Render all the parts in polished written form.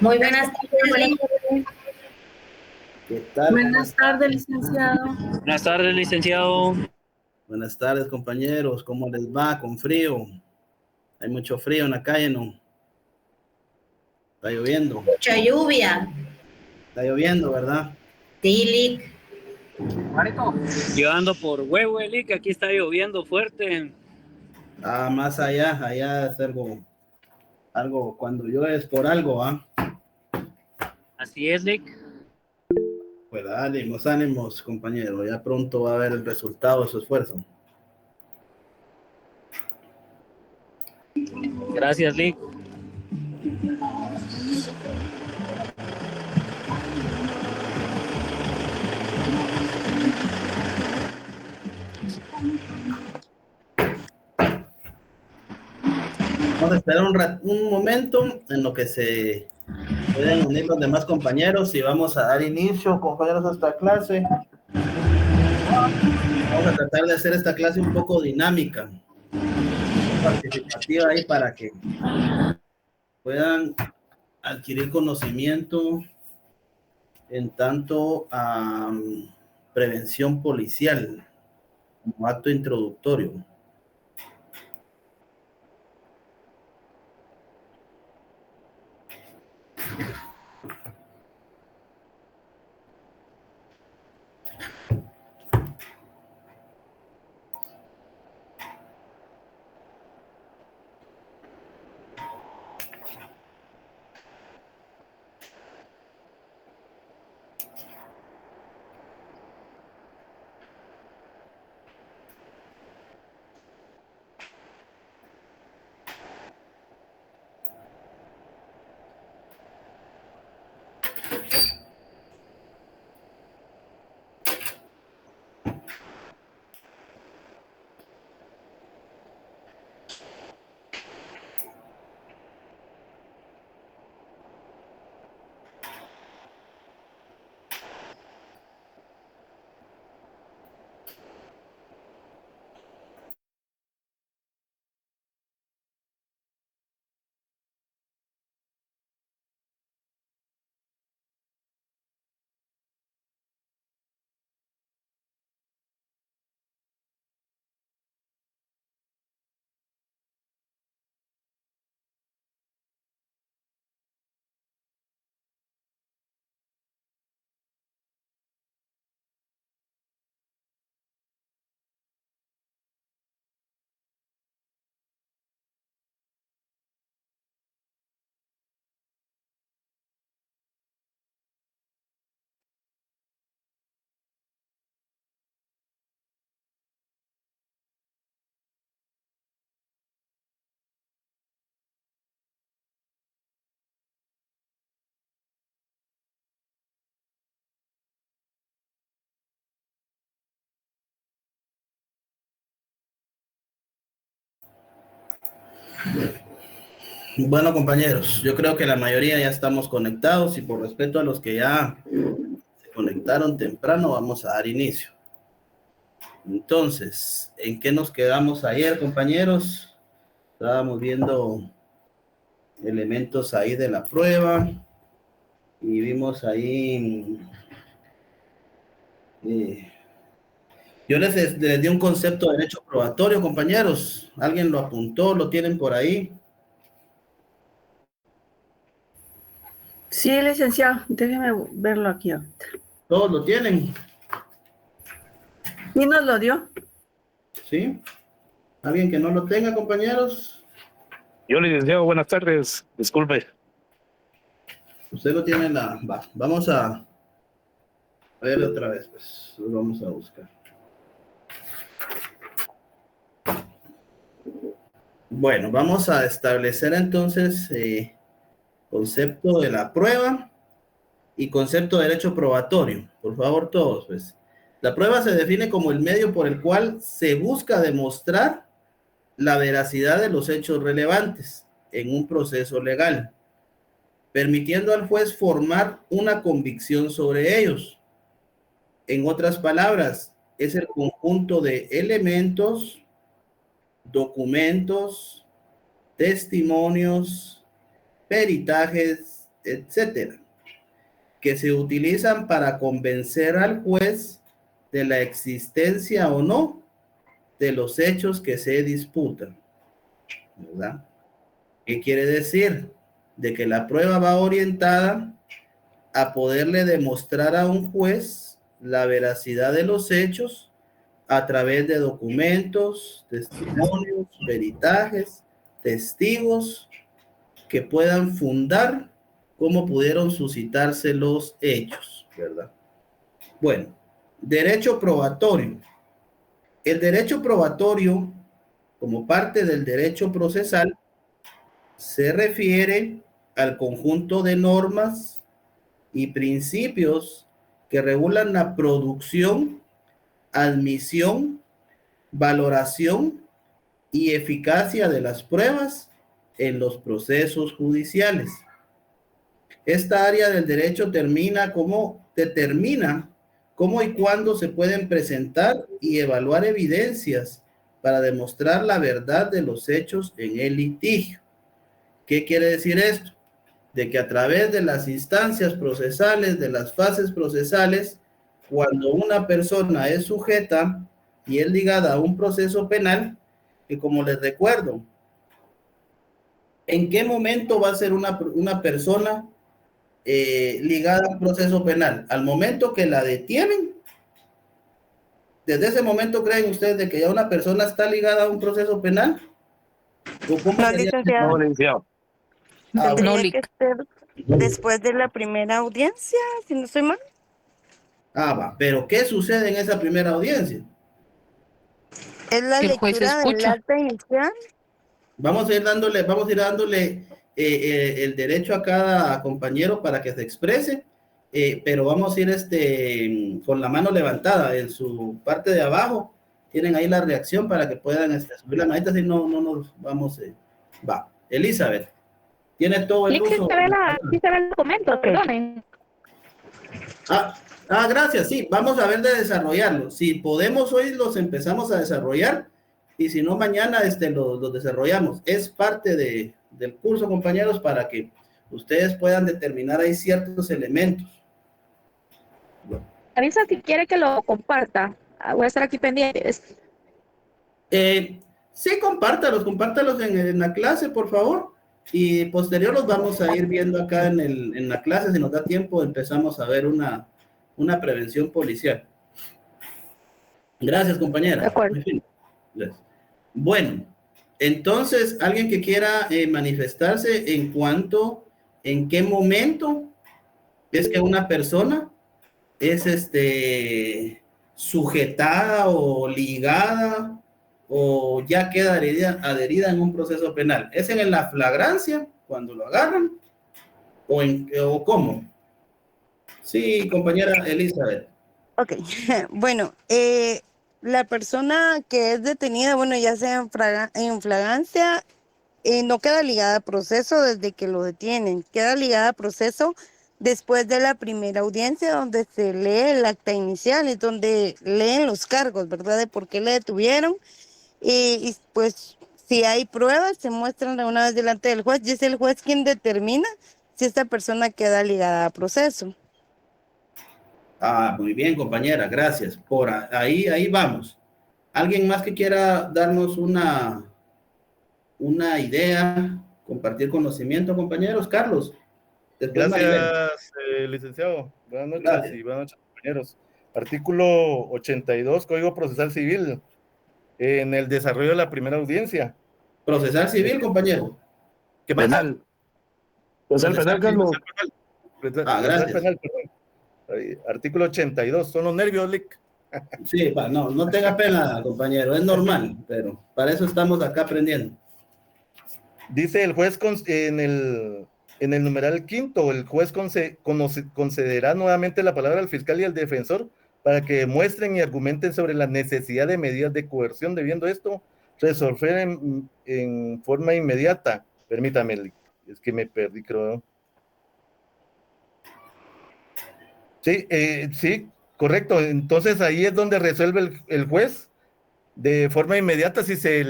Muy buenas tardes, Buenas Liz. tardes. ¿Qué tal? Buenas tardes, licenciado. Buenas tardes, licenciado. Buenas tardes, compañeros. ¿Cómo les va? Con frío. Hay mucho frío en la calle, ¿no? Está lloviendo. Mucha lluvia. Está lloviendo, ¿verdad? Sí, Lick. Llegando por Huehueli, que aquí está lloviendo fuerte. Ah, más allá es algo, cuando llueve es por algo, ¿ah? Así es, Lick. Pues ánimos, compañeros. Ya pronto va a haber el resultado de su esfuerzo. Gracias, Lick. Vamos a esperar un momento en lo que se pueden unir los demás compañeros y vamos a dar inicio, compañeros, a esta clase. Vamos a tratar de hacer esta clase un poco dinámica, participativa ahí para que puedan adquirir conocimiento en tanto a prevención policial como acto introductorio. Bueno, compañeros, yo creo que la mayoría ya estamos conectados y por respeto a los que ya se conectaron temprano, vamos a dar inicio. Entonces, ¿en qué nos quedamos ayer, compañeros? Estábamos viendo elementos ahí de la prueba y vimos ahí... yo les di un concepto de derecho probatorio, compañeros. ¿Alguien lo apuntó? ¿Lo tienen por ahí? Sí, licenciado, déjeme verlo aquí ahorita. ¿Todos lo tienen? ¿Y nos lo dio? ¿Sí? ¿Alguien que no lo tenga, compañeros? Yo, licenciado, buenas tardes. Disculpe. Usted lo tiene en la... Va, vamos a ver otra vez, pues. Lo vamos a buscar. Bueno, vamos a establecer entonces concepto de la prueba y concepto de derecho probatorio. Por favor, todos, pues. La prueba se define como el medio por el cual se busca demostrar la veracidad de los hechos relevantes en un proceso legal, permitiendo al juez formar una convicción sobre ellos. En otras palabras, es el conjunto de elementos, documentos, testimonios, peritajes etcétera, que se utilizan para convencer al juez de la existencia o no de los hechos que se disputan, ¿verdad? ¿Qué quiere decir? De que la prueba va orientada a poderle demostrar a un juez la veracidad de los hechos a través de documentos, testimonios, peritajes, testigos que puedan fundar cómo pudieron suscitarse los hechos, ¿verdad? Bueno, derecho probatorio. El derecho probatorio, como parte del derecho procesal, se refiere al conjunto de normas y principios que regulan la producción, admisión, valoración y eficacia de las pruebas en los procesos judiciales. Esta área del derecho determina cómo y cuándo se pueden presentar y evaluar evidencias para demostrar la verdad de los hechos en el litigio. ¿Qué quiere decir esto? De que a través de las instancias procesales, de las fases procesales, cuando una persona es sujeta y es ligada a un proceso penal, que como les recuerdo, ¿en qué momento va a ser una persona ligada a un proceso penal? Al momento que la detienen. ¿Desde ese momento creen ustedes de que ya una persona está ligada a un proceso penal? ¿O cómo No, sería? licenciado. No, licenciado. Ah, Tendría bueno. que ser después de la primera audiencia, si no estoy mal. Va. Pero ¿qué sucede en esa primera audiencia? Es la El juez lectura del escucha. acta inicial. Vamos a ir dándole el derecho a cada compañero para que se exprese, pero vamos a ir con la mano levantada en su parte de abajo. Tienen ahí la reacción para que puedan subir la manita, si no nos vamos. Va. Elizabeth, tienes todo el Sí uso. se ve el documento, perdonen. Gracias, sí, vamos a ver de desarrollarlo. Si podemos hoy los empezamos a desarrollar y si no mañana los desarrollamos. Es parte del curso, compañeros, para que ustedes puedan determinar ahí ciertos elementos. Bueno. Avisa si quiere que lo comparta. Voy a estar aquí pendientes. Sí, compártalos en la clase, por favor. Y posterior los vamos a ir viendo acá en la clase. Si nos da tiempo, empezamos a ver una prevención policial. Gracias, compañera. De acuerdo. Bueno, entonces, alguien que quiera manifestarse en qué momento es que una persona es sujetada o ligada o ya queda adherida en un proceso penal. ¿Es en la flagrancia, cuando lo agarran? ¿O cómo? Sí, compañera Elizabeth. Ok, bueno, la persona que es detenida, bueno, ya sea en flagrancia, no queda ligada a proceso desde que lo detienen, queda ligada a proceso después de la primera audiencia donde se lee el acta inicial, es donde leen los cargos, ¿verdad? De por qué le detuvieron y pues si hay pruebas se muestran de una vez delante del juez y es el juez quien determina si esta persona queda ligada a proceso. Muy bien, compañera, gracias. Por ahí vamos. ¿Alguien más que quiera darnos una idea, compartir conocimiento, compañeros? Carlos. Gracias, licenciado. Buenas noches. Gracias. Y buenas noches, compañeros. Artículo 82, Código Procesal Civil, en el desarrollo de la primera audiencia. Procesal civil, compañero. ¿Qué penal? Procesal penal, Carlos. Gracias. Penal, artículo 82, son los nervios, Lick. Sí, no tenga pena, compañero, es normal, pero para eso estamos acá aprendiendo. Dice el juez en el numeral quinto, el juez concederá nuevamente la palabra al fiscal y al defensor para que demuestren y argumenten sobre la necesidad de medidas de coerción, debiendo esto resolver en forma inmediata. Permítame, es que me perdí, creo. Sí, correcto. Entonces ahí es donde resuelve el juez de forma inmediata si es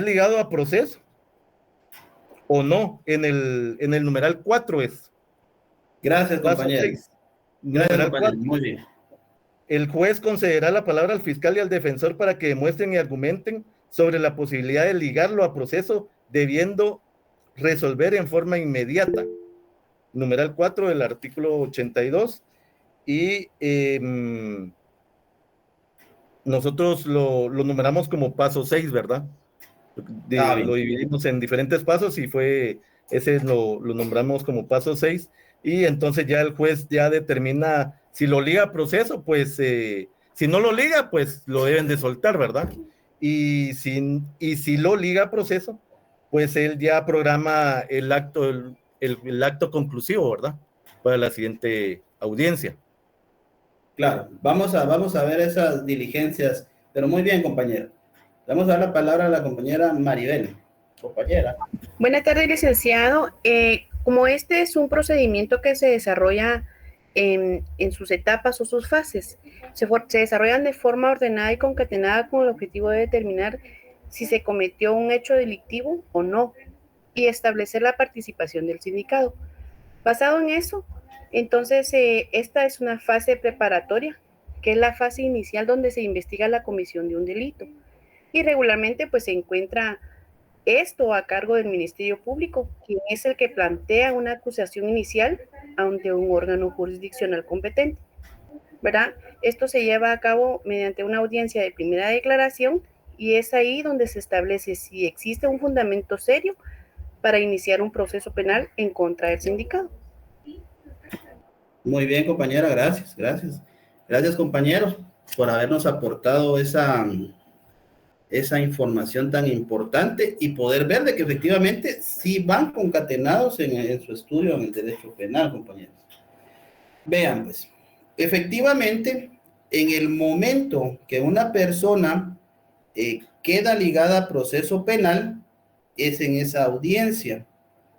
ligado a proceso o no, en el numeral 4 es. Gracias, Paso compañero. 6. Gracias, Numeral compañero. 4. Muy bien. El juez concederá la palabra al fiscal y al defensor para que demuestren y argumenten sobre la posibilidad de ligarlo a proceso, debiendo resolver en forma inmediata. Numeral 4 del artículo 82. Y nosotros lo numeramos como paso 6, ¿verdad? Lo dividimos en diferentes pasos y ese lo nombramos como paso 6. Y entonces ya el juez ya determina si lo liga a proceso, pues si no lo liga, pues lo deben de soltar, ¿verdad? Y si lo liga a proceso, pues él ya programa el acto conclusivo, ¿verdad? Para la siguiente audiencia. Claro, vamos a ver esas diligencias, pero muy bien, compañero. Vamos a dar la palabra a la compañera Maribel. Compañera. Buenas tardes, licenciado. Como este es un procedimiento que se desarrolla en sus etapas o sus fases, se desarrollan de forma ordenada y concatenada con el objetivo de determinar si se cometió un hecho delictivo o no y establecer la participación del sindicado. Basado en eso, entonces esta es una fase preparatoria, que es la fase inicial donde se investiga la comisión de un delito. Y regularmente pues se encuentra esto a cargo del Ministerio Público, quien es el que plantea una acusación inicial ante un órgano jurisdiccional competente, ¿verdad? Esto se lleva a cabo mediante una audiencia de primera declaración y es ahí donde se establece si existe un fundamento serio para iniciar un proceso penal en contra del sindicado. Muy bien, compañera, gracias. Gracias, compañeros, por habernos aportado esa información tan importante y poder ver de que efectivamente sí van concatenados en su estudio en el derecho penal, compañeros. Vean, pues, efectivamente, en el momento que una persona queda ligada a proceso penal, es en esa audiencia.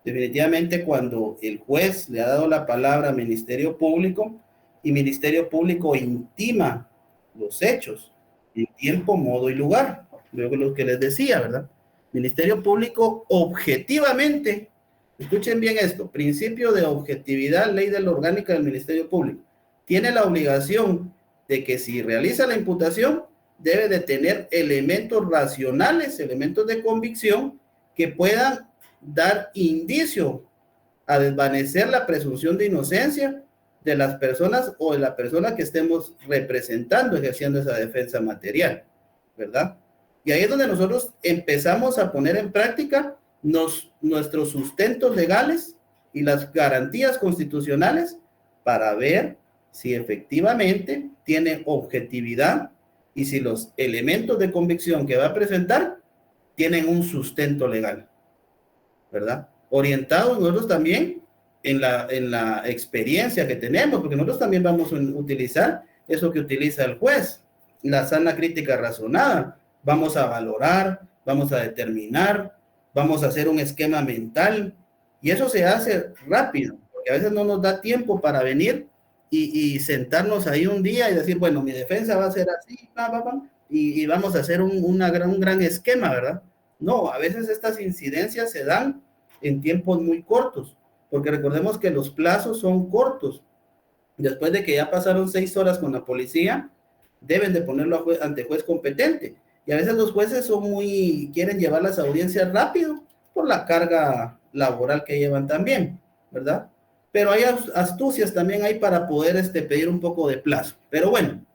Definitivamente cuando el juez le ha dado la palabra al Ministerio Público y Ministerio Público intima los hechos en tiempo, modo y lugar. Luego lo que les decía, ¿verdad? Ministerio Público objetivamente, escuchen bien esto, principio de objetividad, ley de la orgánica del Ministerio Público, tiene la obligación de que si realiza la imputación, debe de tener elementos racionales, elementos de convicción que puedan dar indicio a desvanecer la presunción de inocencia de las personas o de la persona que estemos representando, ejerciendo esa defensa material, ¿verdad? Y ahí es donde nosotros empezamos a poner en práctica nuestros sustentos legales y las garantías constitucionales para ver si efectivamente tiene objetividad y si los elementos de convicción que va a presentar tienen un sustento legal, ¿verdad? Orientados nosotros también en la experiencia que tenemos, porque nosotros también vamos a utilizar eso que utiliza el juez, la sana crítica razonada. Vamos a valorar, vamos a determinar, vamos a hacer un esquema mental, y eso se hace rápido, porque a veces no nos da tiempo para venir y sentarnos ahí un día y decir, bueno, mi defensa va a ser así, y vamos a hacer un gran esquema, ¿verdad? No, a veces estas incidencias se dan en tiempos muy cortos, porque recordemos que los plazos son cortos. Después de que ya pasaron 6 horas con la policía, deben de ponerlo ante juez competente. Y a veces los jueces quieren llevar las audiencias rápido por la carga laboral que llevan también, ¿verdad? Pero hay astucias también ahí para poder pedir un poco de plazo. Pero bueno,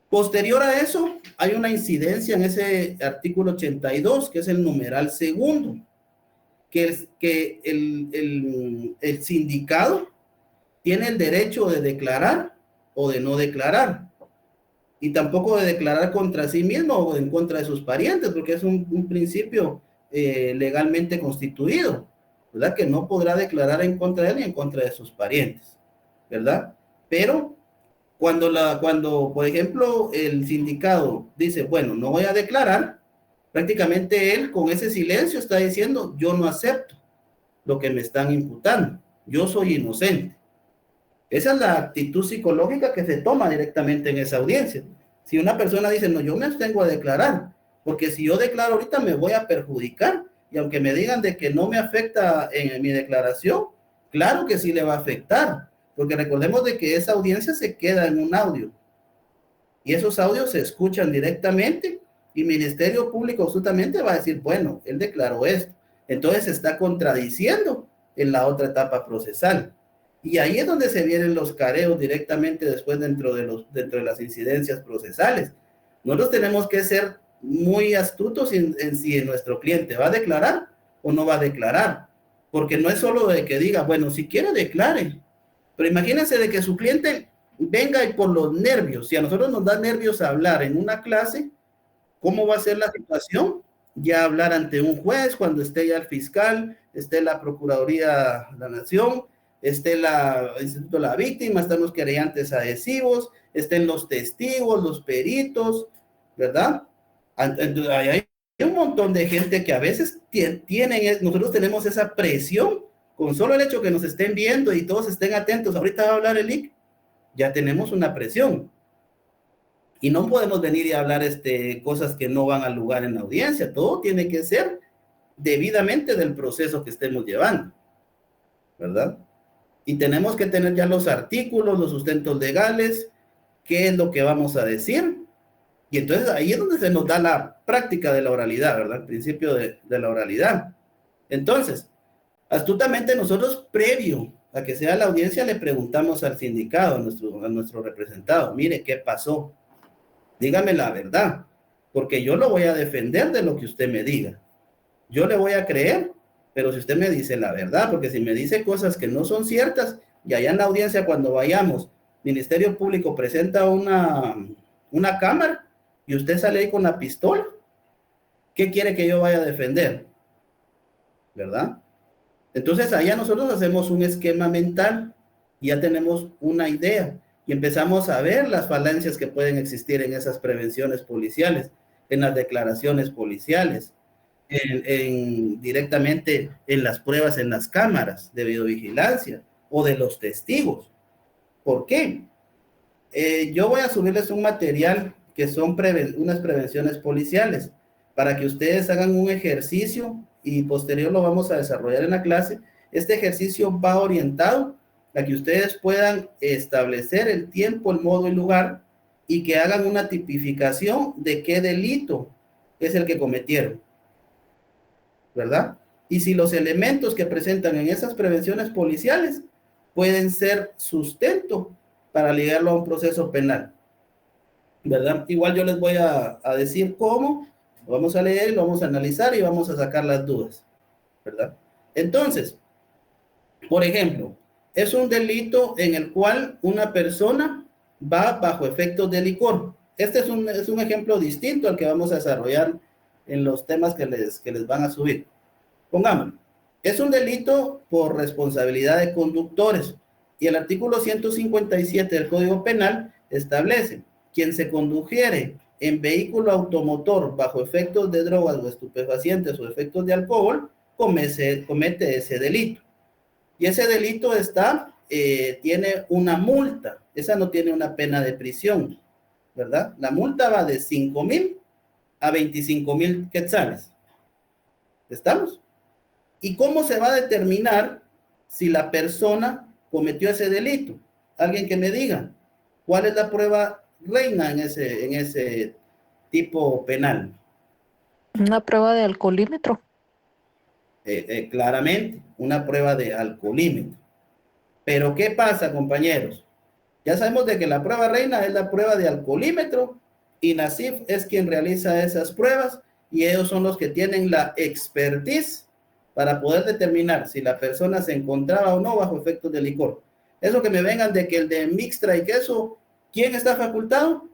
posterior a eso, hay una incidencia en ese artículo 82, que es el numeral segundo, que el sindicado tiene el derecho de declarar o de no declarar, y tampoco de declarar contra sí mismo o en contra de sus parientes, porque es un principio legalmente constituido, ¿verdad? Que no podrá declarar en contra de él ni en contra de sus parientes, ¿verdad? Pero cuando, por ejemplo, el sindicado dice, bueno, no voy a declarar, prácticamente él con ese silencio está diciendo, yo no acepto lo que me están imputando, yo soy inocente. Esa es la actitud psicológica que se toma directamente en esa audiencia. Si una persona dice, no, yo me abstengo a declarar, porque si yo declaro ahorita me voy a perjudicar, y aunque me digan de que no me afecta en mi declaración, claro que sí le va a afectar, porque recordemos de que esa audiencia se queda en un audio, y esos audios se escuchan directamente, y Ministerio Público absolutamente va a decir, bueno, él declaró esto, entonces se está contradiciendo en la otra etapa procesal. Y ahí es donde se vienen los careos directamente después dentro de las incidencias procesales. Nosotros tenemos que ser muy astutos en si nuestro cliente va a declarar o no va a declarar, porque no es solo de que diga, bueno, si quiere declare, pero imagínense de que su cliente venga y por los nervios, si a nosotros nos da nervios hablar en una clase, ¿cómo va a ser la situación? Ya hablar ante un juez, cuando esté ya el fiscal, esté la Procuraduría de la Nación, esté el Instituto de la Víctima, están los querellantes adhesivos, estén los testigos, los peritos, ¿verdad? Hay un montón de gente que a veces nosotros tenemos esa presión, con solo el hecho que nos estén viendo y todos estén atentos, ahorita va a hablar el IC, ya tenemos una presión. Y no podemos venir y hablar cosas que no van al lugar en la audiencia. Todo tiene que ser debidamente del proceso que estemos llevando, ¿verdad? Y tenemos que tener ya los artículos, los sustentos legales, qué es lo que vamos a decir. Y entonces ahí es donde se nos da la práctica de la oralidad, ¿verdad? El principio de la oralidad. Entonces, astutamente nosotros, previo a que sea la audiencia, le preguntamos al sindicado, a nuestro representado, mire, ¿qué pasó? Dígame la verdad, porque yo lo voy a defender de lo que usted me diga. Yo le voy a creer, pero si usted me dice la verdad, porque si me dice cosas que no son ciertas, y allá en la audiencia cuando vayamos, Ministerio Público presenta una cámara, y usted sale ahí con la pistola, ¿qué quiere que yo vaya a defender? ¿Verdad? Entonces allá nosotros hacemos un esquema mental, y ya tenemos una idea, y empezamos a ver las falencias que pueden existir en esas prevenciones policiales, en las declaraciones policiales, directamente en las pruebas en las cámaras de videovigilancia o de los testigos. ¿Por qué? Yo voy a subirles un material que son unas prevenciones policiales para que ustedes hagan un ejercicio y posterior lo vamos a desarrollar en la clase. Este ejercicio va orientado a que ustedes puedan establecer el tiempo, el modo y lugar y que hagan una tipificación de qué delito es el que cometieron, ¿verdad? Y si los elementos que presentan en esas prevenciones policiales pueden ser sustento para ligarlo a un proceso penal, ¿verdad? Igual yo les voy a decir cómo, lo vamos a leer, lo vamos a analizar y vamos a sacar las dudas, ¿verdad? Entonces, por ejemplo, es un delito en el cual una persona va bajo efectos de licor. Este es un ejemplo distinto al que vamos a desarrollar en los temas que les van a subir. Pongámoslo. Es un delito por responsabilidad de conductores y el artículo 157 del Código Penal establece: quien se condujere en vehículo automotor bajo efectos de drogas o estupefacientes o efectos de alcohol, comete ese delito. Y ese delito tiene una multa, esa no tiene una pena de prisión, ¿verdad? La multa va de 5,000 a 25,000 quetzales. ¿Estamos? ¿Y cómo se va a determinar si la persona cometió ese delito? Alguien que me diga, ¿cuál es la prueba reina en ese tipo penal? Una prueba de alcoholímetro. Claramente, una prueba de alcoholímetro. Pero ¿qué pasa, compañeros? Ya sabemos de que la prueba reina es la prueba de alcoholímetro y NACIF es quien realiza esas pruebas y ellos son los que tienen la expertise para poder determinar si la persona se encontraba o no bajo efectos de licor. Eso que me vengan de que el de mixtra y queso, ¿quién está facultado?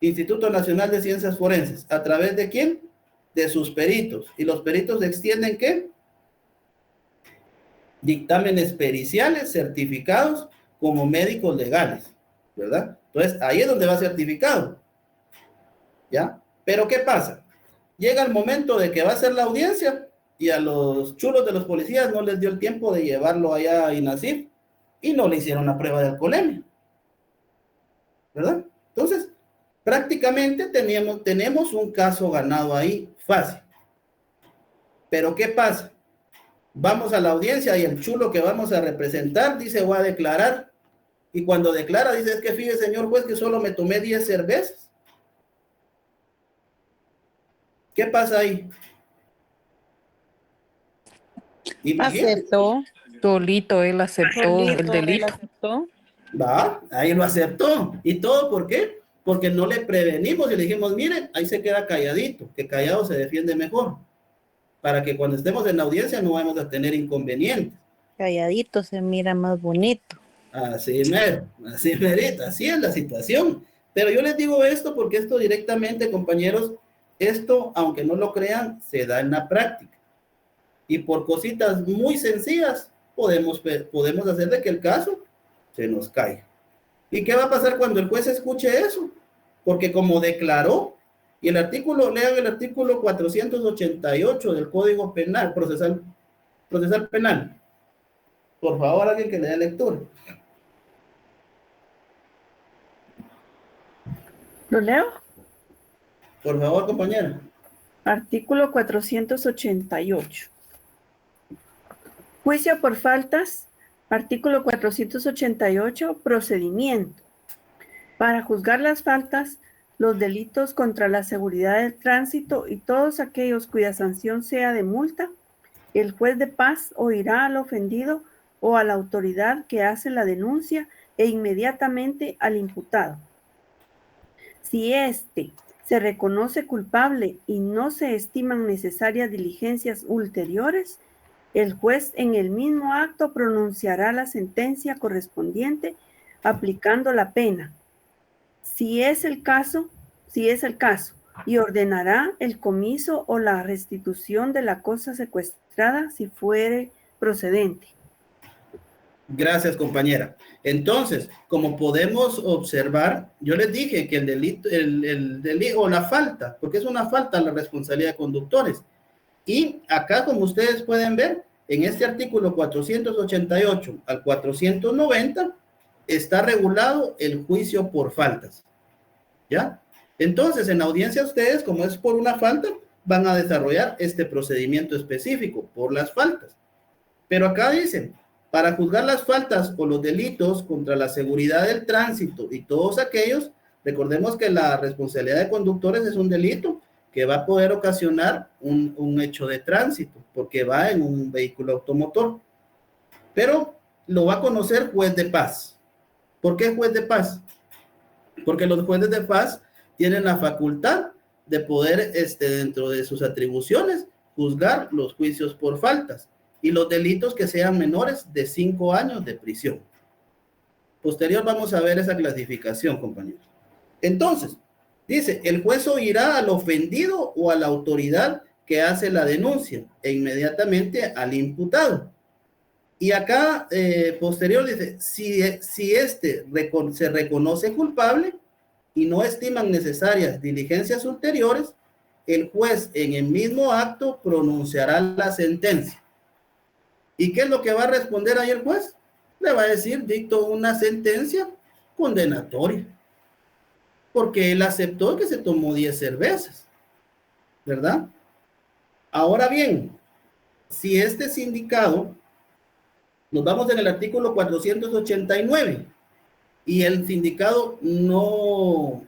Instituto Nacional de Ciencias Forenses. ¿A través de quién? De sus peritos. ¿Y los peritos extienden qué? Dictámenes periciales certificados como médicos legales, ¿verdad? Entonces, ahí es donde va certificado, ¿ya? Pero ¿qué pasa? Llega el momento de que va a ser la audiencia y a los chulos de los policías no les dio el tiempo de llevarlo allá a INACIF y no le hicieron la prueba de alcoholemia, ¿verdad? Entonces, prácticamente tenemos un caso ganado ahí fácil. Pero ¿qué pasa? Vamos a la audiencia y el chulo que vamos a representar dice, voy a declarar. Y cuando declara, dice, es que fíjese, señor juez, que solo me tomé 10 cervezas. ¿Qué pasa ahí? Imagínate. Aceptó. Solito él aceptó el delito. Va, ahí lo aceptó. ¿Y todo por qué? Porque no le prevenimos y le dijimos, mire, ahí se queda calladito, que callado se defiende mejor. Para que cuando estemos en la audiencia no vamos a tener inconvenientes. Calladito se mira más bonito. Así mero, así merita, así es la situación. Pero yo les digo esto porque esto directamente, compañeros, esto, aunque no lo crean, se da en la práctica. Y por cositas muy sencillas podemos hacer de que el caso se nos caiga. ¿Y qué va a pasar cuando el juez escuche eso? Porque como declaró, y el artículo, lean el artículo 488 del Código Penal, procesal penal. Por favor, alguien que le dé lectura. ¿Lo leo? Por favor, compañera. Artículo 488. Juicio por faltas. Artículo 488. Procedimiento. Para juzgar las faltas, los delitos contra la seguridad del tránsito y todos aquellos cuya sanción sea de multa, el juez de paz oirá al ofendido o a la autoridad que hace la denuncia e inmediatamente al imputado. Si éste se reconoce culpable y no se estiman necesarias diligencias ulteriores, el juez en el mismo acto pronunciará la sentencia correspondiente aplicando la pena. Si es el caso, y ordenará el comiso o la restitución de la cosa secuestrada si fuere procedente. Gracias, compañera. Entonces, como podemos observar, yo les dije que el delito o la falta, porque es una falta la responsabilidad de conductores. Y acá, como ustedes pueden ver, en este artículo 488 al 490 está regulado el juicio por faltas. ¿Ya? Entonces, en la audiencia ustedes, como es por una falta, van a desarrollar este procedimiento específico por las faltas. Pero acá dicen, para juzgar las faltas o los delitos contra la seguridad del tránsito y todos aquellos, recordemos que la responsabilidad de conductores es un delito que va a poder ocasionar un hecho de tránsito, porque va en un vehículo automotor. Pero lo va a conocer juez de paz. ¿Por qué juez de paz? Porque los jueces de paz tienen la facultad de poder, dentro de sus atribuciones, juzgar los juicios por faltas y los delitos que sean menores de 5 años de prisión. Posterior vamos a ver esa clasificación, compañeros. Entonces, dice, el juez oirá al ofendido o a la autoridad que hace la denuncia e inmediatamente al imputado. Y acá, posterior, dice, si éste se reconoce culpable y no estiman necesarias diligencias ulteriores, el juez en el mismo acto pronunciará la sentencia. ¿Y qué es lo que va a responder ahí el juez? Le va a decir, dicto una sentencia condenatoria. Porque él aceptó que se tomó 10 cervezas. ¿Verdad? Ahora bien, si este sindicado, nos vamos en el artículo 489, y el sindicado no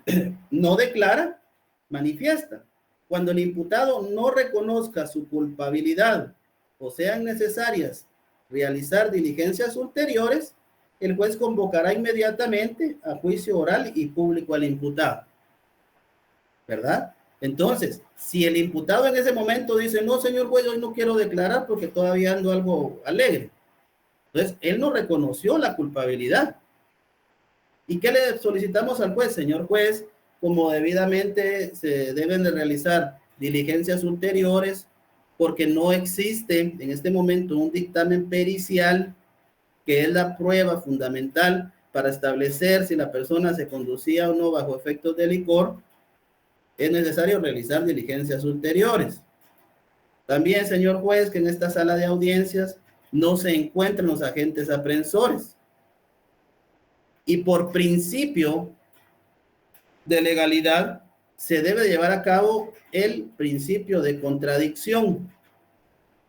declara, manifiesta. Cuando el imputado no reconozca su culpabilidad o sean necesarias realizar diligencias ulteriores, el juez convocará inmediatamente a juicio oral y público al imputado. ¿Verdad? Entonces, si el imputado en ese momento dice, no, señor juez, hoy no quiero declarar porque todavía ando algo alegre. Entonces, él no reconoció la culpabilidad. ¿Y qué le solicitamos al juez? Señor juez, como debidamente se deben de realizar diligencias ulteriores, porque no existe en este momento un dictamen pericial que es la prueba fundamental para establecer si la persona se conducía o no bajo efectos de licor, es necesario realizar diligencias ulteriores. También, señor juez, que en esta sala de audiencias no se encuentran los agentes aprensores. Y por principio de legalidad, se debe llevar a cabo el principio de contradicción.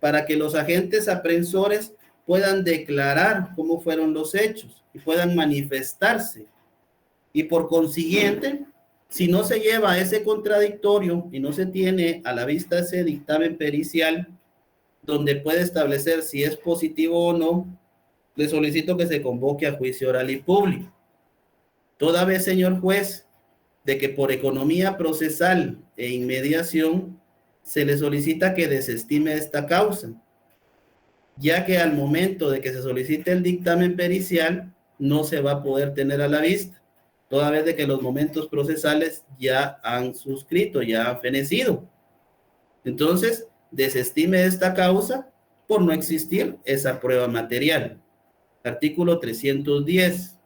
para que los agentes aprensores puedan declarar cómo fueron los hechos y puedan manifestarse. Y por consiguiente, si no se lleva ese contradictorio y no se tiene a la vista ese dictamen pericial donde puede establecer si es positivo o no, le solicito que se convoque a juicio oral y público. Toda vez, señor juez, de que por economía procesal e inmediación se le solicita que desestime esta causa, ya que al momento de que se solicite el dictamen pericial no se va a poder tener a la vista, toda vez de que los momentos procesales ya han suscrito, ya han fenecido. Entonces, desestime esta causa por no existir esa prueba material. Artículo 310.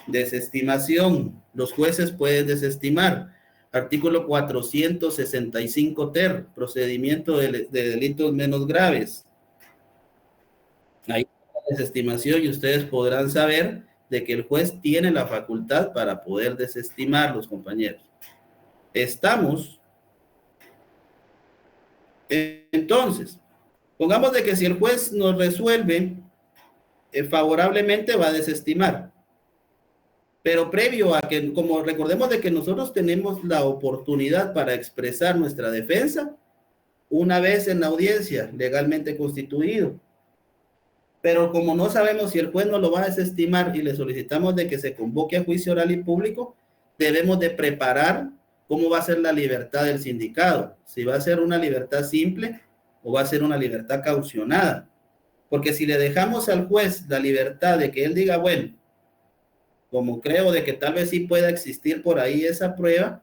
Desestimación. Los jueces pueden desestimar. Artículo 465 ter. Procedimiento de delitos menos graves. Ahí está la desestimación y ustedes podrán saber de que el juez tiene la facultad para poder desestimar, los compañeros. Estamos. Entonces, pongamos de que si el juez nos resuelve favorablemente, va a desestimar. Pero previo a que, como recordemos de que nosotros tenemos la oportunidad para expresar nuestra defensa una vez en la audiencia legalmente constituido. Pero como no sabemos si el juez nos lo va a desestimar y le solicitamos de que se convoque a juicio oral y público, debemos de preparar cómo va a ser la libertad del sindicado. Si va a ser una libertad simple o va a ser una libertad caucionada. Porque si le dejamos al juez la libertad de que él diga, bueno, como creo de que tal vez sí pueda existir por ahí esa prueba,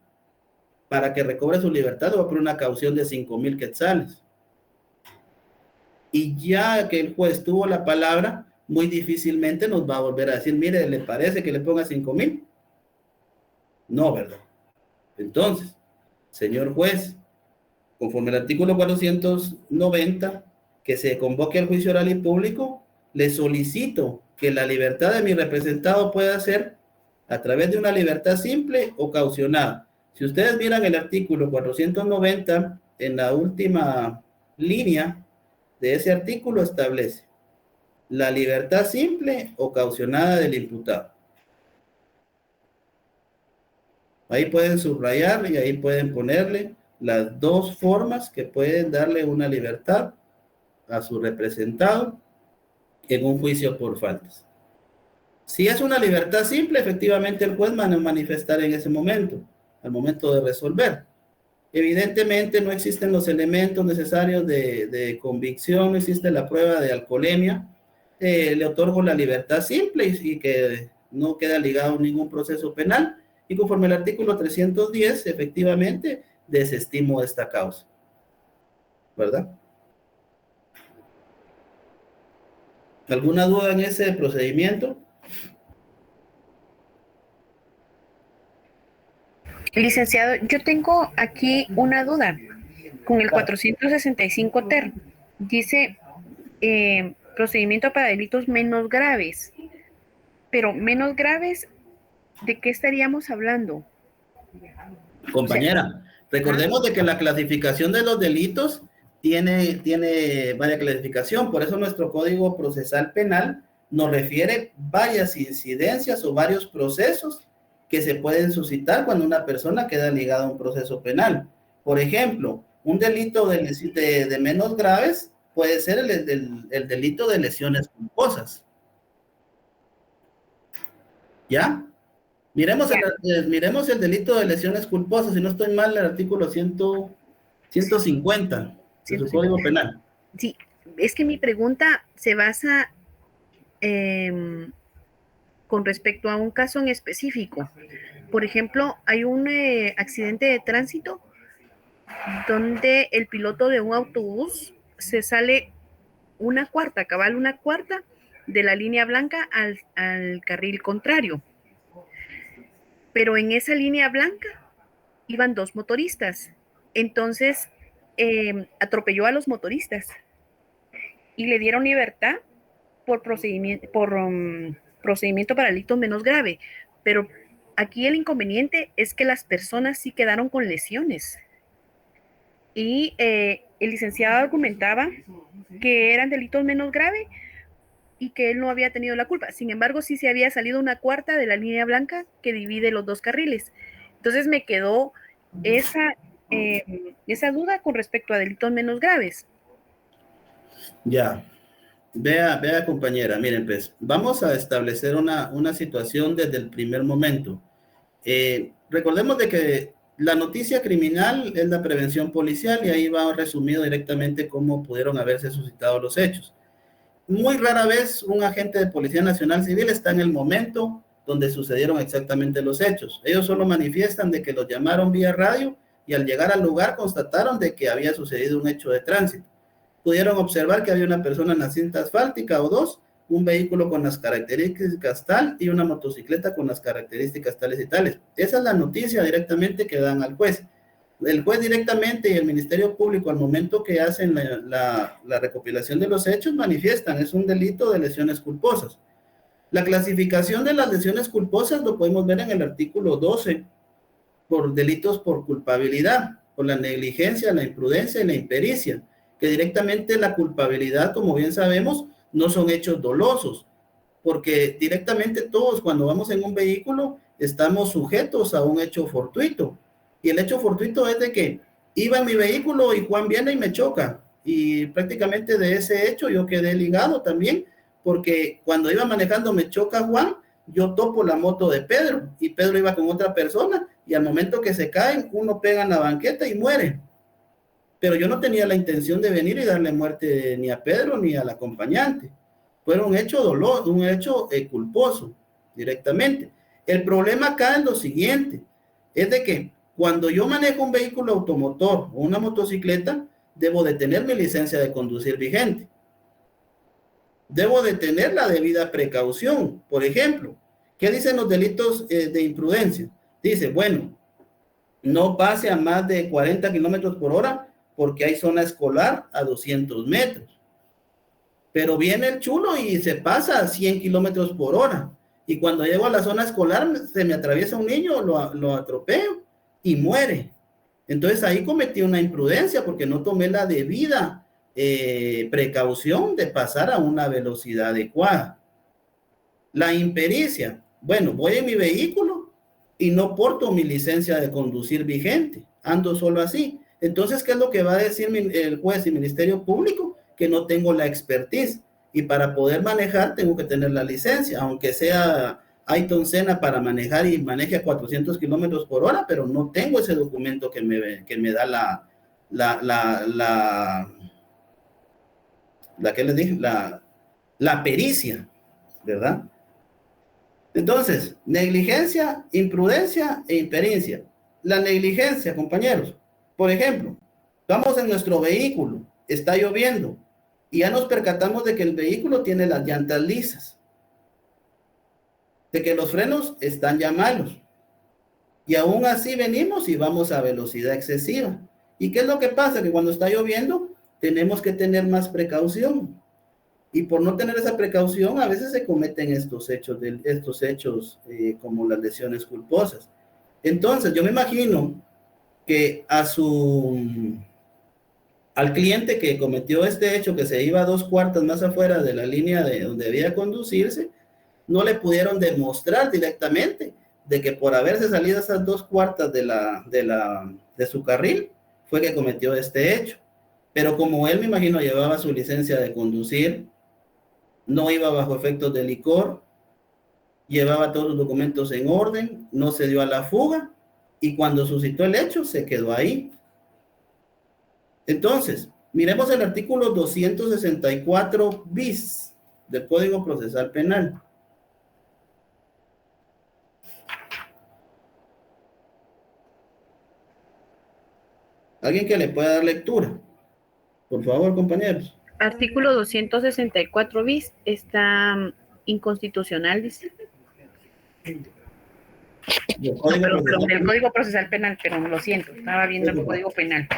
para que recobre su libertad, va a poner una caución de 5,000 quetzales. Y ya que el juez tuvo la palabra, muy difícilmente nos va a volver a decir, mire, ¿le parece que le ponga 5,000? No, ¿verdad? Entonces, señor juez, conforme al artículo 490, que se convoque al juicio oral y público, le solicito que la libertad de mi representado pueda ser a través de una libertad simple o caucionada. Si ustedes miran el artículo 490, en la última línea de ese artículo establece la libertad simple o caucionada del imputado. Ahí pueden subrayar y ahí pueden ponerle las dos formas que pueden darle una libertad a su representado en un juicio por faltas. Si es una libertad simple, efectivamente el juez va a manifestar en ese momento, al momento de resolver. Evidentemente no existen los elementos necesarios de convicción, no existe la prueba de alcoholemia, le otorgo la libertad simple y que no queda ligado a ningún proceso penal, y conforme al artículo 310, efectivamente, desestimo esta causa. ¿Verdad? ¿Alguna duda en ese procedimiento? Licenciado, yo tengo aquí una duda con el 465 ter. Dice procedimiento para delitos menos graves. Pero menos graves, ¿de qué estaríamos hablando? Compañera, recordemos de que la clasificación de los delitos tiene varias clasificación, por eso nuestro Código Procesal Penal nos refiere varias incidencias o varios procesos que se pueden suscitar cuando una persona queda ligada a un proceso penal. Por ejemplo, un delito de menos graves puede ser el delito de lesiones culposas. ¿Ya? Miremos el delito de lesiones culposas, si no estoy mal, el artículo 150 de su Código Penal. Sí, es que mi pregunta se basa con respecto a un caso en específico. Por ejemplo, hay un accidente de tránsito donde el piloto de un autobús se sale una cuarta de la línea blanca al carril contrario. Pero en esa línea blanca iban dos motoristas. Entonces, atropelló a los motoristas y le dieron libertad por procedimiento para delitos menos grave. Pero aquí el inconveniente es que las personas sí quedaron con lesiones. y el licenciado argumentaba que eran delitos menos graves y que él no había tenido la culpa. Sin embargo, sí se había salido una cuarta de la línea blanca que divide los dos carriles. Entonces me quedó esa duda con respecto a delitos menos graves. Ya. Vea, compañera, miren, pues, vamos a establecer una situación desde el primer momento. Recordemos de que la noticia criminal es la prevención policial y ahí va resumido directamente cómo pudieron haberse suscitado los hechos. Muy rara vez un agente de Policía Nacional Civil está en el momento donde sucedieron exactamente los hechos. Ellos solo manifiestan de que los llamaron vía radio y al llegar al lugar constataron de que había sucedido un hecho de tránsito. Pudieron observar que había una persona en la cinta asfáltica o dos, un vehículo con las características tal y una motocicleta con las características tales y tales. Esa es la noticia directamente que dan al juez. El juez directamente y el Ministerio Público al momento que hacen la recopilación de los hechos manifiestan, es un delito de lesiones culposas. La clasificación de las lesiones culposas lo podemos ver en el artículo 12, por delitos por culpabilidad, por la negligencia, la imprudencia y la impericia, que directamente la culpabilidad, como bien sabemos, no son hechos dolosos, porque directamente todos cuando vamos en un vehículo estamos sujetos a un hecho fortuito, y el hecho fortuito es de que iba en mi vehículo y Juan viene y me choca, y prácticamente de ese hecho yo quedé ligado también, porque cuando iba manejando me choca Juan, yo topo la moto de Pedro, y Pedro iba con otra persona, y al momento que se caen, uno pega en la banqueta y muere. Pero yo no tenía la intención de venir y darle muerte ni a Pedro ni al acompañante. Fue un hecho doloso, un hecho culposo directamente. El problema acá es lo siguiente, es de que cuando yo manejo un vehículo automotor o una motocicleta, debo de tener mi licencia de conducir vigente. Debo de tener la debida precaución. Por ejemplo, ¿qué dicen los delitos de imprudencia? Dice, bueno, no pase a más de 40 kilómetros por hora porque hay zona escolar a 200 metros. Pero viene el chulo y se pasa a 100 kilómetros por hora. Y cuando llego a la zona escolar, se me atraviesa un niño, lo atropello y muere. Entonces ahí cometí una imprudencia porque no tomé la debida precaución de pasar a una velocidad adecuada. La impericia. Bueno, voy en mi vehículo y no porto mi licencia de conducir vigente. Ando solo así. Entonces, ¿qué es lo que va a decir el juez y Ministerio Público? Que no tengo la expertise. Y para poder manejar tengo que tener la licencia, aunque sea Ayrton Senna para manejar y maneje a 400 kilómetros por hora, pero no tengo ese documento que me da ¿qué les dije? La pericia, ¿verdad? Entonces, negligencia, imprudencia e impericia. La negligencia, compañeros, por ejemplo, vamos en nuestro vehículo, está lloviendo, y ya nos percatamos de que el vehículo tiene las llantas lisas, de que los frenos están ya malos, y aún así venimos y vamos a velocidad excesiva. ¿Y qué es lo que pasa? Que cuando está lloviendo, tenemos que tener más precaución, y por no tener esa precaución, a veces se cometen estos hechos como las lesiones culposas. Entonces, yo me imagino que al cliente que cometió este hecho, que se iba a 2 cuartas más afuera de la línea de donde debía conducirse, no le pudieron demostrar directamente de que por haberse salido esas 2 cuartas de su carril, fue que cometió este hecho. Pero como él, me imagino, llevaba su licencia de conducir, no iba bajo efectos de licor, llevaba todos los documentos en orden, no se dio a la fuga, y cuando suscitó el hecho, se quedó ahí. Entonces, miremos el artículo 264 bis del Código Procesal Penal. ¿Alguien que le pueda dar lectura? Por favor, compañeros. Artículo 264 bis está inconstitucional, dice. Del Código Procesal Penal, pero lo siento, estaba viendo el Código Penal.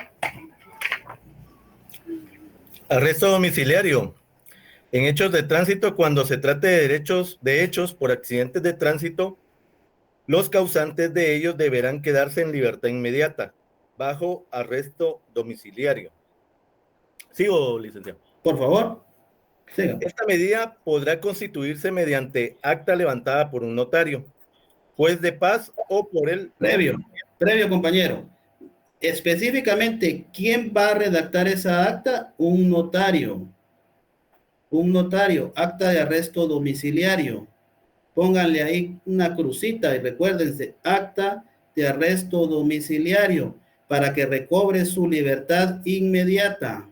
Arresto domiciliario. En hechos de tránsito, cuando se trate de hechos por accidentes de tránsito, los causantes de ellos deberán quedarse en libertad inmediata, bajo arresto domiciliario. ¿Sigo, licenciado? Por favor, siga. Esta medida podrá constituirse mediante acta levantada por un notario, juez de paz o por el... Previo, compañero. Específicamente, ¿quién va a redactar esa acta? Un notario. Un notario, acta de arresto domiciliario. Pónganle ahí una crucita y recuérdense, acta de arresto domiciliario para que recobre su libertad inmediata.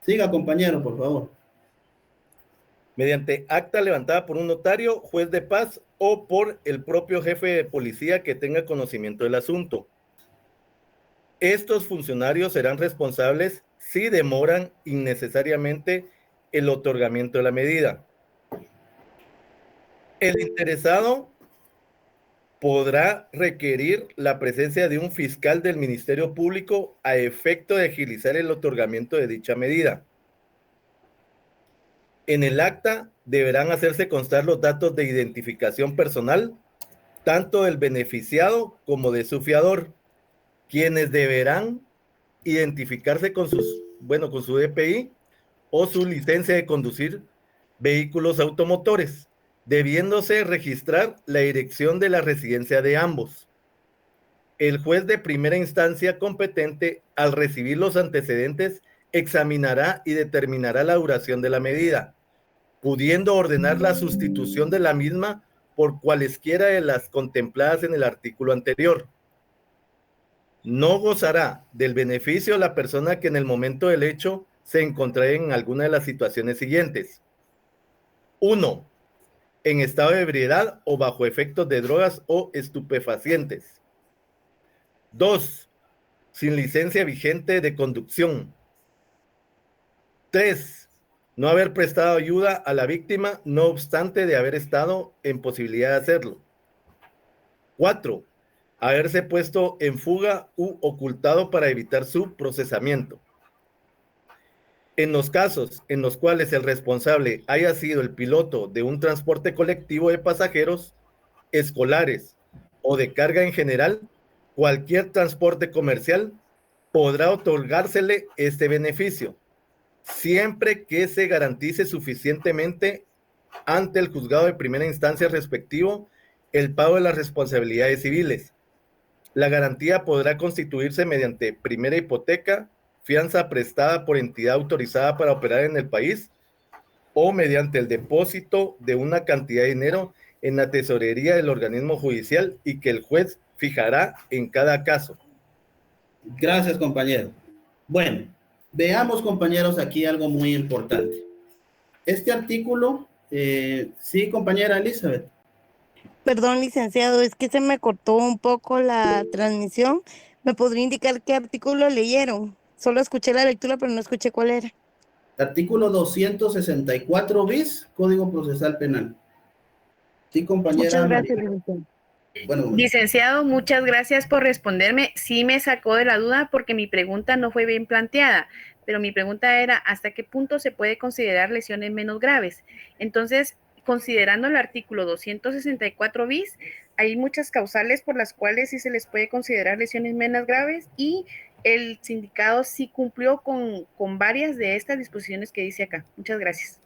Siga, compañero, por favor. Mediante acta levantada por un notario, juez de paz o por el propio jefe de policía que tenga conocimiento del asunto. Estos funcionarios serán responsables si demoran innecesariamente el otorgamiento de la medida. El interesado podrá requerir la presencia de un fiscal del Ministerio Público a efecto de agilizar el otorgamiento de dicha medida. En el acta deberán hacerse constar los datos de identificación personal, tanto del beneficiado como de su fiador, quienes deberán identificarse con su DPI o su licencia de conducir vehículos automotores, debiéndose registrar la dirección de la residencia de ambos. El juez de primera instancia competente, al recibir los antecedentes, examinará y determinará la duración de la medida, pudiendo ordenar la sustitución de la misma por cualesquiera de las contempladas en el artículo anterior. No gozará del beneficio la persona que en el momento del hecho se encontrara en alguna de las situaciones siguientes. 1. En estado de ebriedad o bajo efectos de drogas o estupefacientes. 2. Sin licencia vigente de conducción. 3. No haber prestado ayuda a la víctima, no obstante de haber estado en posibilidad de hacerlo. 4. Haberse puesto en fuga u ocultado para evitar su procesamiento. En los casos en los cuales el responsable haya sido el piloto de un transporte colectivo de pasajeros, escolares o de carga en general, cualquier transporte comercial podrá otorgársele este beneficio, siempre que se garantice suficientemente ante el juzgado de primera instancia respectivo el pago de las responsabilidades civiles. La garantía podrá constituirse mediante primera hipoteca, fianza prestada por entidad autorizada para operar en el país o mediante el depósito de una cantidad de dinero en la tesorería del organismo judicial y que el juez fijará en cada caso. Gracias, compañero. Bueno, veamos, compañeros, aquí algo muy importante. Este artículo, sí, compañera Elizabeth. Perdón, licenciado, es que se me cortó un poco la transmisión. ¿Me podría indicar qué artículo leyeron? Solo escuché la lectura, pero no escuché cuál era. Artículo 264 bis, Código Procesal Penal. Sí, compañera. Muchas gracias, licenciado. Bueno, Licenciado, muchas gracias por responderme. Sí me sacó de la duda porque mi pregunta no fue bien planteada, pero mi pregunta era ¿hasta qué punto se puede considerar lesiones menos graves? Entonces, considerando el artículo 264 bis, hay muchas causales por las cuales sí se les puede considerar lesiones menos graves y el sindicado sí cumplió con varias de estas disposiciones que dice acá. Muchas gracias.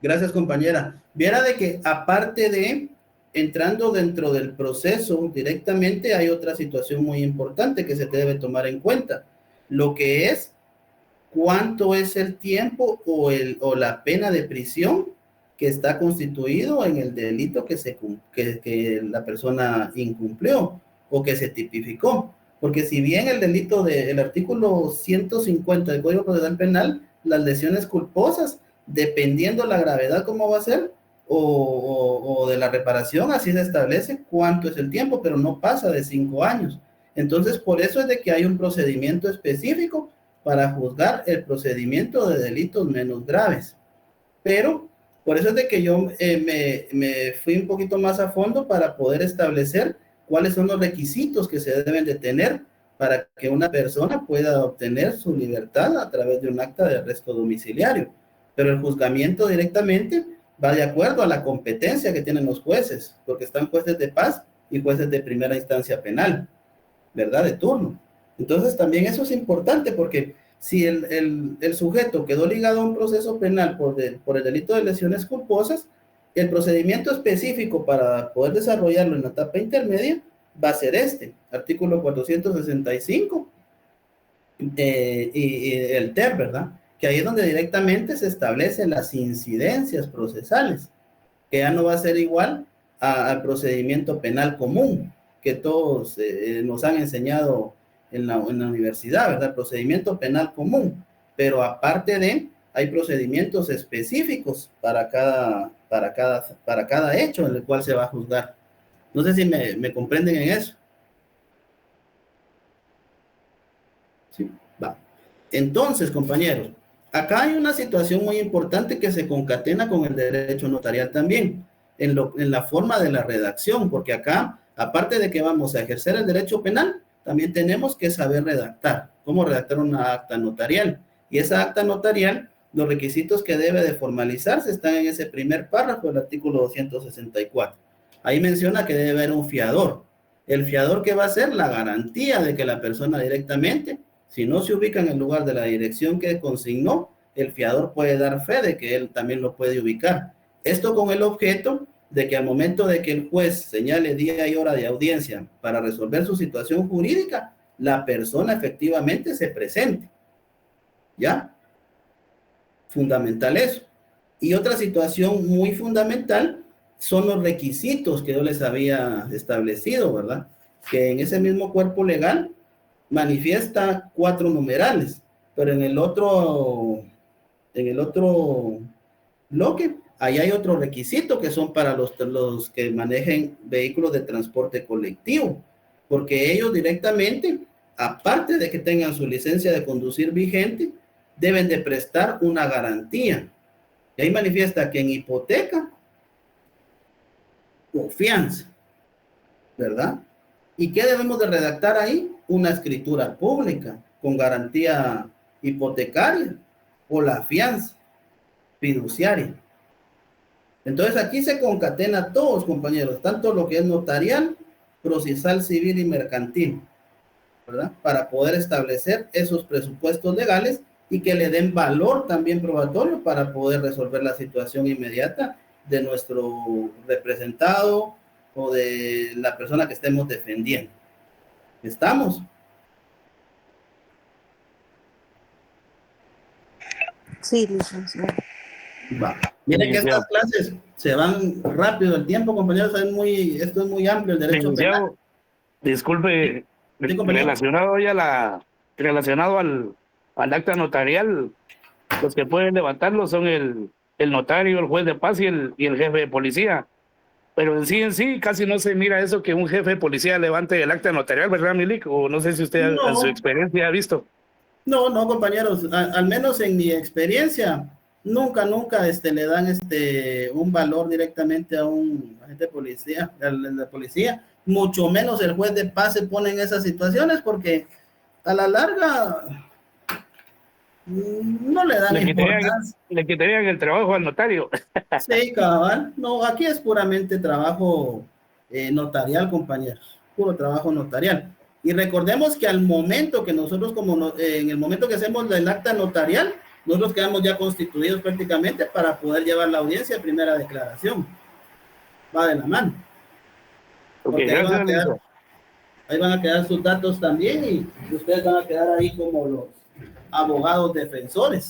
gracias, compañera. Viera de que aparte de entrando dentro del proceso directamente, hay otra situación muy importante que se debe tomar en cuenta, lo que es cuánto es el tiempo o la pena de prisión que está constituido en el delito que la persona incumplió o que se tipificó. Porque si bien el delito del artículo 150 del Código Procesal Penal, las lesiones culposas, dependiendo la gravedad cómo va a ser, o de la reparación, así se establece cuánto es el tiempo, pero no pasa de 5 años. Entonces, por eso es de que hay un procedimiento específico para juzgar el procedimiento de delitos menos graves. Pero, por eso es de que yo me fui un poquito más a fondo para poder establecer cuáles son los requisitos que se deben de tener para que una persona pueda obtener su libertad a través de un acta de arresto domiciliario. Pero el juzgamiento directamente va de acuerdo a la competencia que tienen los jueces, porque están jueces de paz y jueces de primera instancia penal. ¿verdad? De turno. Entonces también eso es importante porque si el sujeto quedó ligado a un proceso penal por el delito de lesiones culposas, el procedimiento específico para poder desarrollarlo en la etapa intermedia va a ser este, artículo 465 y el TER, ¿verdad? Que ahí es donde directamente se establecen las incidencias procesales, que ya no va a ser igual al procedimiento penal común que todos nos han enseñado en la universidad, ¿verdad? Procedimiento penal común, pero aparte hay procedimientos específicos para cada hecho en el cual se va a juzgar. No sé si me comprenden en eso. Sí, va. Entonces, compañeros, acá hay una situación muy importante que se concatena con el derecho notarial también, en la forma de la redacción, porque acá, aparte de que vamos a ejercer el derecho penal, también tenemos que saber redactar, cómo redactar una acta notarial. Y esa acta notarial, los requisitos que debe de formalizarse están en ese primer párrafo del artículo 264. Ahí menciona que debe haber un fiador. El fiador, que va a ser la garantía de que la persona directamente, si no se ubica en el lugar de la dirección que consignó, el fiador puede dar fe de que él también lo puede ubicar. Esto con el objeto de que al momento de que el juez señale día y hora de audiencia para resolver su situación jurídica, la persona efectivamente se presente. ¿Ya? Fundamental eso. Y otra situación muy fundamental son los requisitos que yo les había establecido, ¿verdad? Que en ese mismo cuerpo legal manifiesta 4 numerales, pero en el otro bloque, ahí hay otro requisito que son para los que manejen vehículos de transporte colectivo, porque ellos directamente, aparte de que tengan su licencia de conducir vigente, deben de prestar una garantía. Y ahí manifiesta que en hipoteca o fianza, ¿verdad? ¿Y qué debemos de redactar ahí? Una escritura pública con garantía hipotecaria o la fianza fiduciaria. Entonces aquí se concatena todos, compañeros, tanto lo que es notarial, procesal, civil y mercantil, ¿verdad? Para poder establecer esos presupuestos legales y que le den valor también probatorio para poder resolver la situación inmediata de nuestro representado o de la persona que estemos defendiendo. ¿Estamos? Sí, licenciado. Va. Miren que estas clases se van rápido el tiempo, compañeros. Esto es muy amplio el derecho penal. Disculpe, Sí, compañero. relacionado al acta notarial, los que pueden levantarlo son el notario, el juez de paz y el jefe de policía. Pero en sí, casi no se mira eso que un jefe de policía levante el acta notarial, ¿verdad, Milik? O no sé si usted en su experiencia ha visto. No, compañeros, al menos en mi experiencia, nunca le dan un valor directamente a un agente de policía, a la policía, mucho menos el juez de paz se pone en esas situaciones porque a la larga no le dan importancia. Le quitarían el trabajo al notario. Sí, cabal. No, aquí es puramente trabajo notarial, compañeros. Puro trabajo notarial. Y recordemos que al momento que nosotros, en el momento que hacemos el acta notarial, nosotros quedamos ya constituidos prácticamente para poder llevar la audiencia de primera declaración. Va de la mano. Okay, ahí van a quedar sus datos también y ustedes van a quedar ahí como los abogados defensores,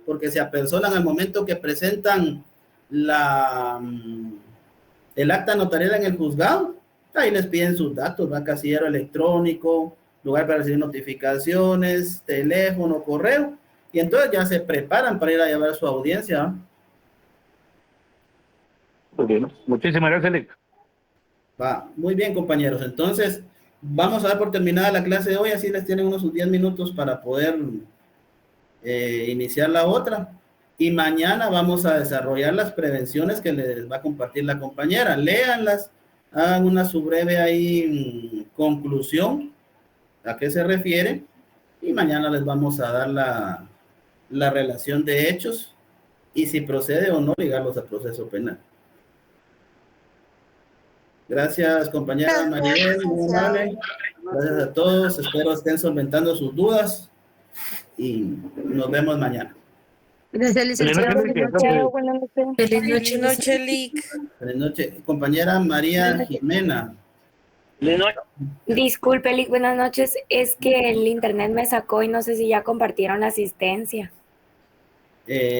porque se apersonan al momento que presentan el acta notarial en el juzgado. Ahí les piden sus datos, va, casillero electrónico, lugar para recibir notificaciones, teléfono, correo, y entonces ya se preparan para ir a llevar su audiencia, ¿no? Muy bien. Muchísimas gracias, Lic. Va, muy bien, compañeros. Entonces, vamos a dar por terminada la clase de hoy, así les tienen unos 10 minutos para poder iniciar la otra. Y mañana vamos a desarrollar las prevenciones que les va a compartir la compañera. Léanlas, hagan una su breve ahí conclusión a qué se refiere y mañana les vamos a dar la relación de hechos y si procede o no ligarlos a proceso penal. Gracias, compañera Mariel. Muy amable. Gracias a todos. Espero estén solventando sus dudas y nos vemos mañana. Gracias, licenciado. Buenas noches. Feliz noche, Lick. Buenas noches. Compañera María Jimena. Disculpe, Lick, buenas noches. Es que el internet me sacó y no sé si ya compartieron la asistencia.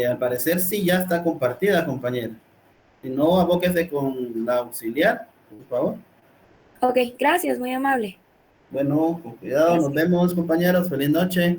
Al parecer sí ya está compartida, compañera. Si no, abóquese con la auxiliar, por favor. Ok, gracias, muy amable. Bueno, con cuidado, nos vemos, compañeros. Feliz noche.